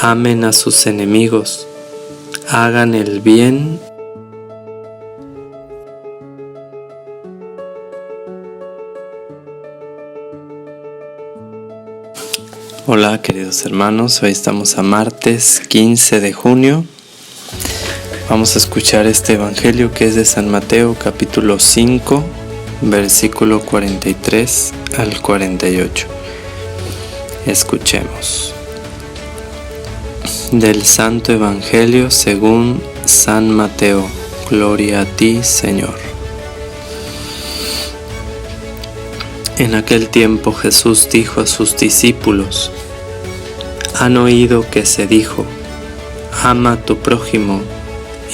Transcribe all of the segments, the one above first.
amen a sus enemigos, hagan el bien. Hola queridos hermanos, hoy estamos a martes 15 de junio. Vamos a escuchar este evangelio que es de San Mateo capítulo 5, versículo 43 al 48. Escuchemos. Del Santo Evangelio según San Mateo. Gloria a ti, Señor. En aquel tiempo Jesús dijo a sus discípulos: han oído que se dijo, ama a tu prójimo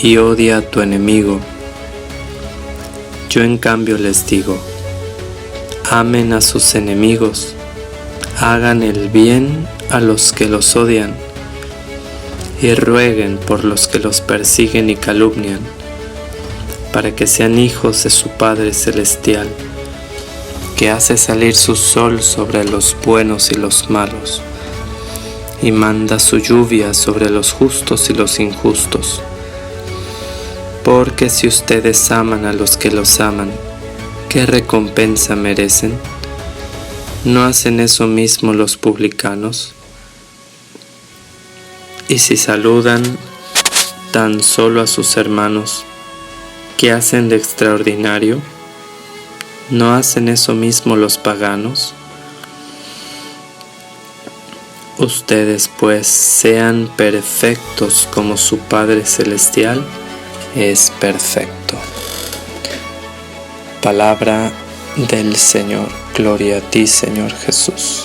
y odia a tu enemigo. Yo en cambio les digo, amen a sus enemigos, hagan el bien a los que los odian y rueguen por los que los persiguen y calumnian, para que sean hijos de su Padre Celestial, que hace salir su sol sobre los buenos y los malos, y manda su lluvia sobre los justos y los injustos. Porque si ustedes aman a los que los aman, ¿qué recompensa merecen? ¿No hacen eso mismo los publicanos? Y si saludan tan solo a sus hermanos, ¿qué hacen de extraordinario? ¿No hacen eso mismo los paganos? Ustedes pues sean perfectos como su Padre Celestial es perfecto. Palabra del Señor. Gloria a ti, Señor Jesús.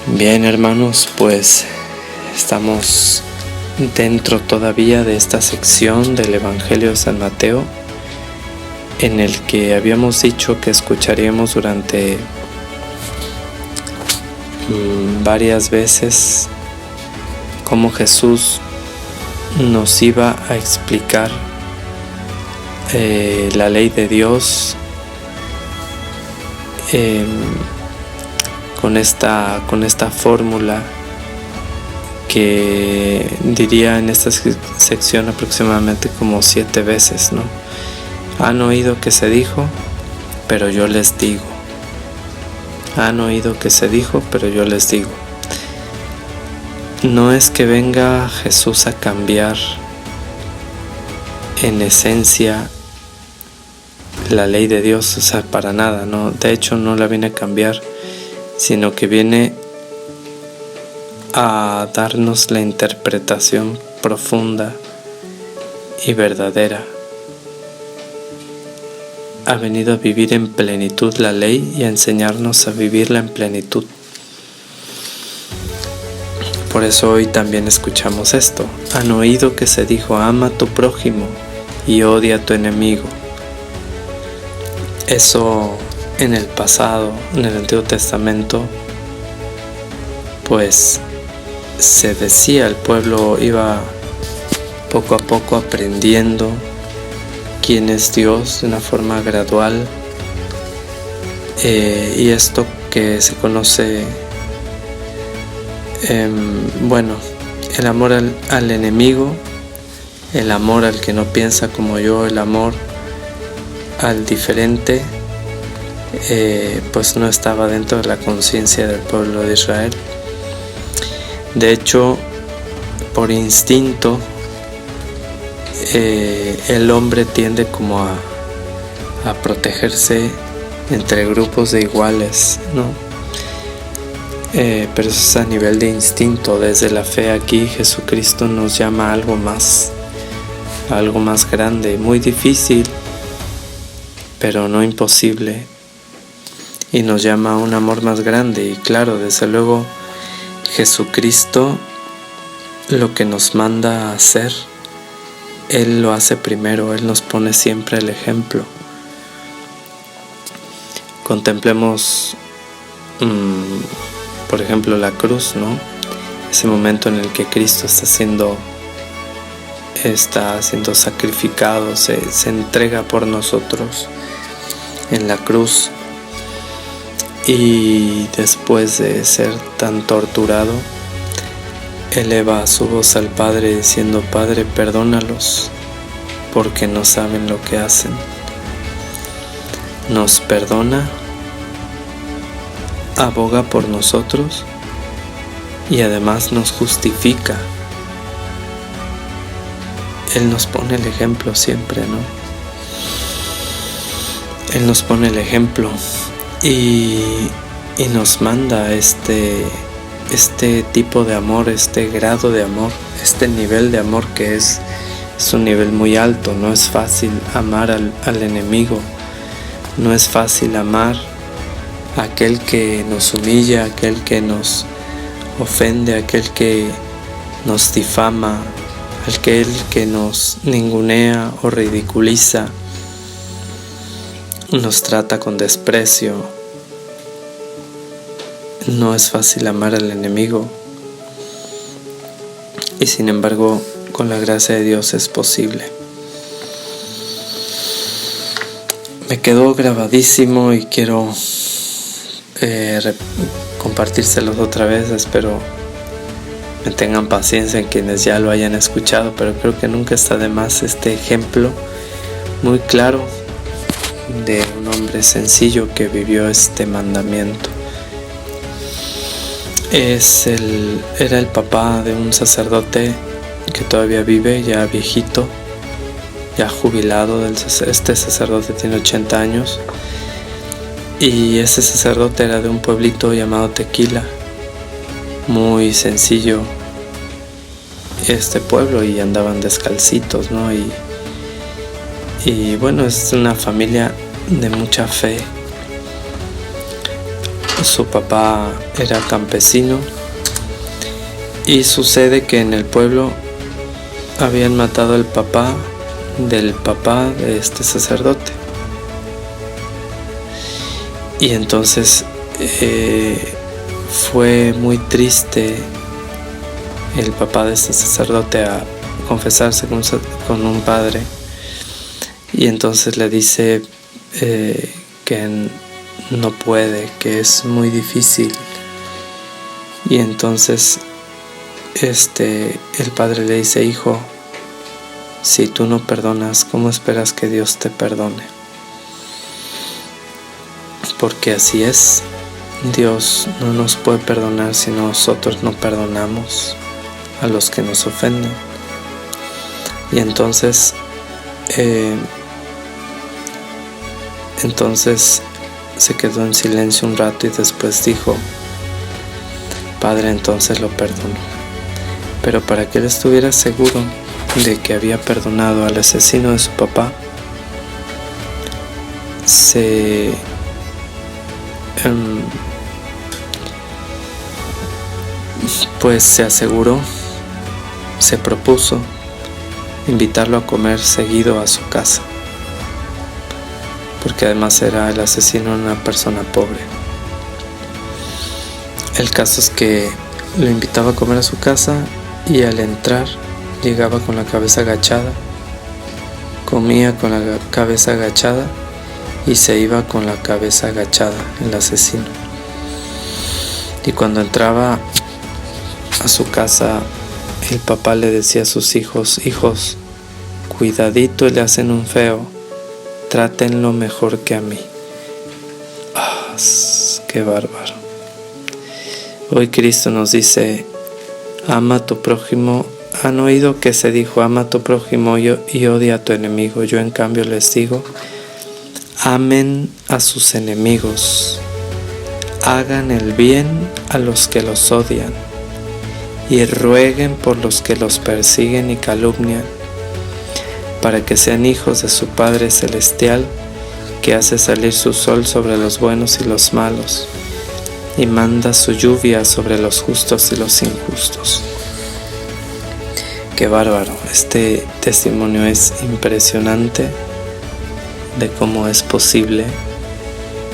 Bien, hermanos, pues estamos dentro todavía de esta sección del Evangelio de San Mateo, en el que habíamos dicho que escucharíamos durante varias veces cómo Jesús nos iba a explicar la ley de Dios con esta fórmula que diría en esta sección aproximadamente como 7 veces, ¿no? Han oído que se dijo, pero yo les digo. Han oído que se dijo, pero yo les digo. No es que venga Jesús a cambiar en esencia la ley de Dios, o sea, para nada, ¿no? De hecho, no la viene a cambiar, sino que viene a darnos la interpretación profunda y verdadera. Ha venido a vivir en plenitud la ley y a enseñarnos a vivirla en plenitud. Por eso hoy también escuchamos esto. Han oído que se dijo, ama a tu prójimo y odia a tu enemigo. Eso en el pasado, en el Antiguo Testamento, pues se decía, el pueblo iba poco a poco aprendiendo quién es Dios de una forma gradual, y esto que se conoce, el amor al enemigo, el amor al que no piensa como yo, el amor al diferente, pues no estaba dentro de la conciencia del pueblo de Israel. De hecho, por instinto, el hombre tiende como a protegerse entre grupos de iguales, ¿no? Pero eso es a nivel de instinto. Desde la fe aquí Jesucristo nos llama a algo más grande, muy difícil, pero no imposible, y nos llama a un amor más grande. Y claro, desde luego Jesucristo lo que nos manda a hacer, Él lo hace primero, Él nos pone siempre el ejemplo. Contemplemos, por ejemplo, la cruz, ¿no? Ese momento en el que Cristo está siendo sacrificado, se entrega por nosotros en la cruz. y después de ser tan torturado, eleva su voz al Padre diciendo: Padre, perdónalos, porque no saben lo que hacen. Nos perdona, aboga por nosotros y además nos justifica. Él nos pone el ejemplo siempre, ¿no? Él nos pone el ejemplo y nos manda este tipo de amor, este grado de amor, este nivel de amor que es un nivel muy alto. No es fácil amar al enemigo, no es fácil amar a aquel que nos humilla, a aquel que nos ofende, a aquel que nos difama, a aquel que nos ningunea o ridiculiza, nos trata con desprecio. No es fácil amar al enemigo y sin embargo con la gracia de Dios es posible. Me quedó grabadísimo y quiero compartírselos otra vez. Espero me tengan paciencia en quienes ya lo hayan escuchado, pero creo que nunca está de más este ejemplo muy claro de un hombre sencillo que vivió este mandamiento. Era el papá de un sacerdote que todavía vive, ya viejito, ya jubilado. Este sacerdote tiene 80 años y ese sacerdote era de un pueblito llamado Tequila, muy sencillo este pueblo, y andaban descalcitos, ¿no? Y bueno, es una familia de mucha fe. Su papá era campesino y sucede que en el pueblo habían matado al papá del papá de este sacerdote. Y entonces fue muy triste el papá de este sacerdote a confesarse con un padre, y entonces le dice que no puede, que es muy difícil. Y entonces el padre le dice: hijo, si tú no perdonas, ¿cómo esperas que Dios te perdone? Porque así es, Dios no nos puede perdonar si nosotros no perdonamos a los que nos ofenden. Y entonces se quedó en silencio un rato y después dijo: Padre, entonces lo perdono. Pero para que él estuviera seguro de que había perdonado al asesino de su papá, pues se aseguró, se propuso invitarlo a comer seguido a su casa, porque además era el asesino una persona pobre. El caso es que lo invitaba a comer a su casa y al entrar llegaba con la cabeza agachada, comía con la cabeza agachada y se iba con la cabeza agachada, el asesino. Y cuando entraba a su casa, el papá le decía a sus hijos: hijos, cuidadito, le hacen un feo, trátenlo mejor que a mí. ¡Qué bárbaro! Hoy Cristo nos dice: ama a tu prójimo. Han oído que se dijo: ama a tu prójimo y odia a tu enemigo. Yo en cambio les digo: amen a sus enemigos, hagan el bien a los que los odian y rueguen por los que los persiguen y calumnian, para que sean hijos de su Padre Celestial, que hace salir su sol sobre los buenos y los malos, y manda su lluvia sobre los justos y los injustos. Qué bárbaro, este testimonio es impresionante de cómo es posible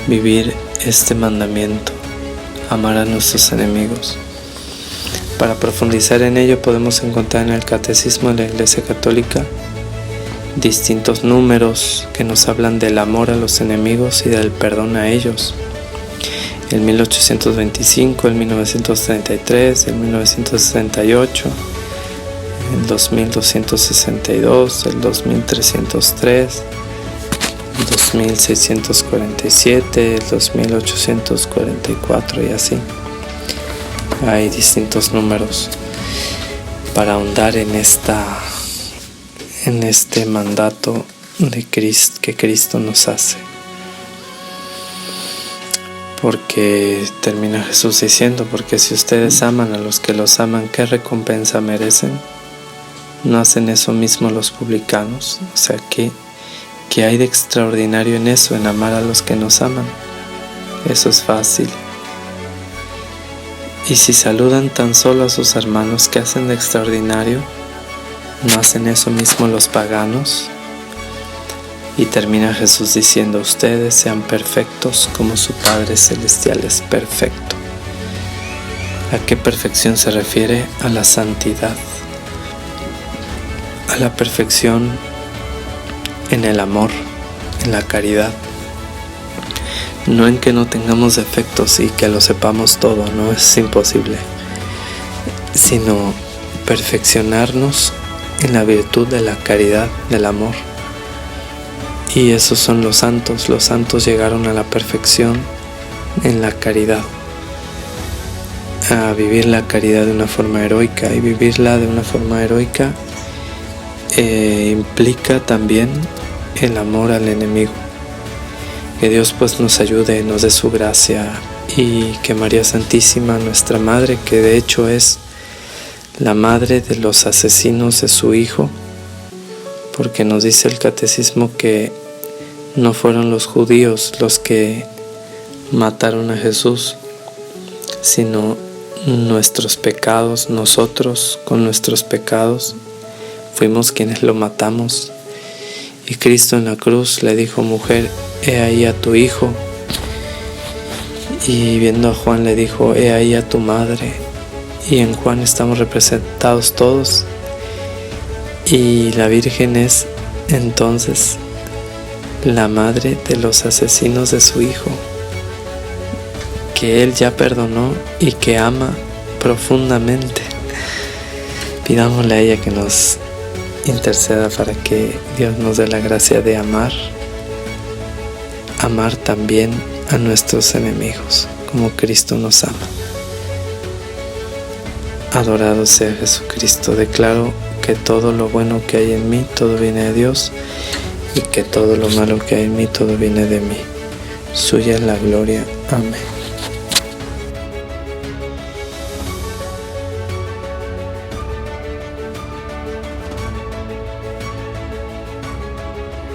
vivir este mandamiento, amar a nuestros enemigos. Para profundizar en ello podemos encontrar en el Catecismo de la Iglesia Católica distintos números que nos hablan del amor a los enemigos y del perdón a ellos. el 1825, el 1933, el 1968, el 2262, el 2303, el 2647, el 2844 y así. Hay distintos números para ahondar en este mandato de Cristo que Cristo nos hace. Porque termina Jesús diciendo, porque si ustedes aman a los que los aman, ¿qué recompensa merecen? ¿No hacen eso mismo los publicanos? O sea, ¿qué hay de extraordinario en eso, en amar a los que nos aman? Eso es fácil. Y si saludan tan solo a sus hermanos, ¿qué hacen de extraordinario? ¿No hacen eso mismo los paganos? Y termina Jesús diciendo, ustedes sean perfectos como su Padre Celestial es perfecto. ¿A qué perfección se refiere? A la santidad, a la perfección en el amor, en la caridad. No en que no tengamos defectos y que lo sepamos todo, no es imposible, sino perfeccionarnos en la virtud de la caridad, del amor. Y esos son los santos. Los santos llegaron a la perfección en la caridad, a vivir la caridad de una forma heroica. Y vivirla de una forma heroica implica también el amor al enemigo. Que Dios pues nos ayude, nos dé su gracia, y que María Santísima, nuestra Madre, que de hecho es la madre de los asesinos de su Hijo, porque nos dice el Catecismo que no fueron los judíos los que mataron a Jesús, sino nuestros pecados. Nosotros con nuestros pecados fuimos quienes lo matamos. Y Cristo en la cruz le dijo, mujer, he ahí a tu hijo. Y viendo a Juan le dijo, he ahí a tu madre. Y en Juan estamos representados todos. Y la Virgen es entonces la madre de los asesinos de su Hijo, que Él ya perdonó y que ama profundamente. Pidámosle a ella que nos interceda para que Dios nos dé la gracia de amar también a nuestros enemigos, como Cristo nos ama. Adorado sea Jesucristo. Declaro que todo lo bueno que hay en mí, todo viene de Dios, y que todo lo malo que hay en mí, todo viene de mí. Suya es la gloria. Amén.